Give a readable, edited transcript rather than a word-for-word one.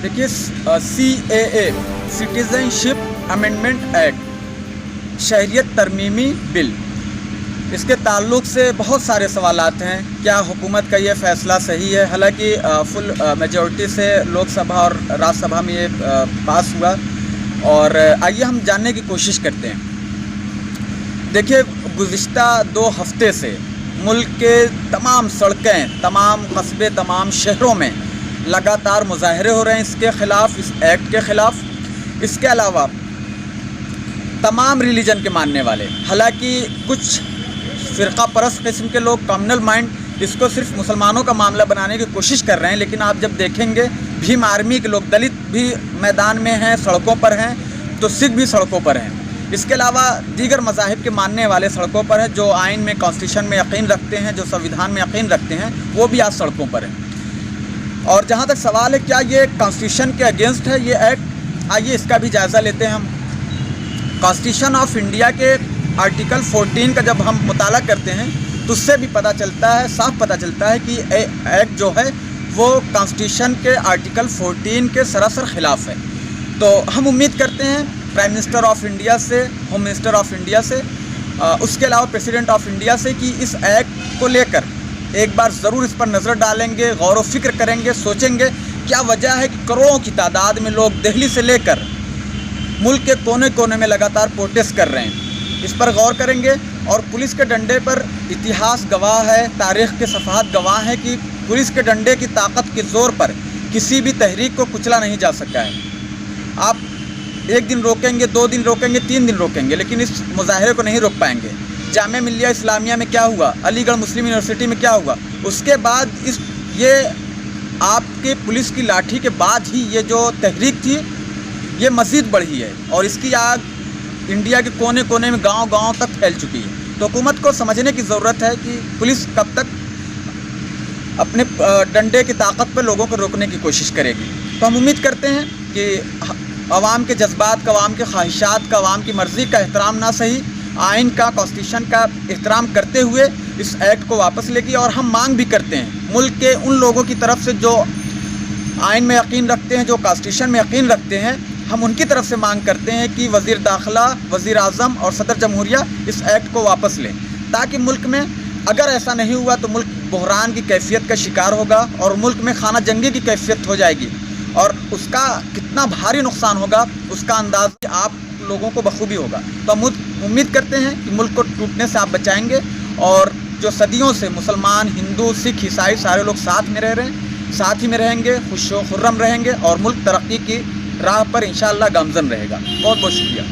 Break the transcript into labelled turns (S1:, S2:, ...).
S1: देखिए CAA citizenship amendment act शहरियत तरमीमी बिल, इसके ताल्लुक़ से बहुत सारे सवालात हैं। क्या हुकूमत का ये फ़ैसला सही है? हालांकि फुल मेजॉरिटी से लोकसभा और राज्यसभा में ये पास हुआ, और आइए हम जानने की कोशिश करते हैं। देखिए, गुज़िश्ता 2 हफ़्ते से मुल्क के तमाम सड़कें, तमाम कस्बे, तमाम शहरों में लगातार मुज़ाहरे हो रहे हैं इसके ख़िलाफ़, इस एक्ट के ख़िलाफ़। इसके अलावा तमाम रिलीजन के मानने वाले, हालांकि कुछ फ़िरक़ा परस्त किस्म के लोग, कम्युनल माइंड, इसको सिर्फ मुसलमानों का मामला बनाने की कोशिश कर रहे हैं। लेकिन आप जब देखेंगे, भीम आर्मी के लोग, दलित भी मैदान में हैं, सड़कों पर हैं, तो सिख भी सड़कों पर हैं। इसके अलावा दीगर मज़ाहिब के मानने वाले सड़कों पर हैं, जो आइन में, कॉन्स्टिट्यूशन में यकीन रखते हैं, जो संविधान में यकीन रखते हैं, वो भी आज सड़कों पर हैं। और जहाँ तक सवाल है क्या ये कॉन्स्टिट्यूशन के अगेंस्ट है ये एक्ट, आइए इसका भी जायज़ा लेते हैं हम। कॉन्स्टिट्यूशन ऑफ इंडिया के आर्टिकल 14 का जब हम मुताला करते हैं तो उससे भी पता चलता है, साफ पता चलता है कि एक्ट जो है वो कॉन्स्टिट्यूशन के आर्टिकल 14 के सरासर ख़िलाफ़ है। तो हम उम्मीद करते हैं प्राइम मिनिस्टर ऑफ इंडिया से, होम मिनिस्टर ऑफ इंडिया से, उसके अलावा प्रेसिडेंट ऑफ इंडिया से, कि इस एक्ट को लेकर एक बार ज़रूर इस पर नज़र डालेंगे, गौर व फिक्र करेंगे, सोचेंगे क्या वजह है कि करोड़ों की तादाद में लोग दिल्ली से लेकर मुल्क के कोने कोने में लगातार प्रोटेस्ट कर रहे हैं। इस पर गौर करेंगे। और पुलिस के डंडे पर इतिहास गवाह है, तारीख़ के सफ़हात गवाह हैं कि पुलिस के डंडे की ताकत के ज़ोर पर किसी भी तहरीक को कुचला नहीं जा सका है। आप 1 दिन रोकेंगे, 2 दिन रोकेंगे, 3 दिन रोकेंगे, लेकिन इस मुजाहरे को नहीं रोक पाएंगे। जामिया मिल्लिया इस्लामिया में क्या हुआ, अलीगढ़ मुस्लिम यूनिवर्सिटी में क्या हुआ, उसके बाद ये आपके पुलिस की लाठी के बाद ही ये जो तहरीक थी ये मज़ीद बढ़ी है, और इसकी आग इंडिया के कोने कोने में, गांव-गांव तक फैल चुकी है। तो हुकूमत को समझने की ज़रूरत है कि पुलिस कब तक अपने डंडे की ताकत पर लोगों को रोकने की कोशिश करेगी। तो हम उम्मीद करते हैं कि अवाम के जज्बात का, अवाम के ख्वाहिशात का, अवाम की मर्ज़ी का एहतराम ना सही, आइन का, कॉन्स्टिट्यूशन का एहतराम करते हुए इस एक्ट को वापस लेगी। और हम मांग भी करते हैं मुल्क के उन लोगों की तरफ से जो आइन में यकीन रखते हैं, जो कॉन्स्टिट्यूशन में यकीन रखते हैं, हम उनकी तरफ से मांग करते हैं कि वज़ीर दाखिला, वज़ीर आज़म और सदर जमहूरिया इस एक्ट को वापस लें, ताकि मुल्क में अगर ऐसा नहीं हुआ तो मुल्क बहरान की कैफियत का शिकार होगा और मुल्क में खाना जंगी की कैफियत हो जाएगी, और उसका कितना भारी नुकसान होगा उसका अंदाज़ आप लोगों को बखूबी होगा। तो हम उम्मीद करते हैं कि मुल्क को टूटने से आप बचाएंगे, और जो सदियों से मुसलमान, हिंदू, सिख, ईसाई सारे लोग साथ में रह रहे हैं, साथ ही में रहेंगे, खुश व खुर्रम रहेंगे, और मुल्क तरक्की की राह पर इंशाअल्लाह गामज़न रहेगा। बहुत बहुत शुक्रिया।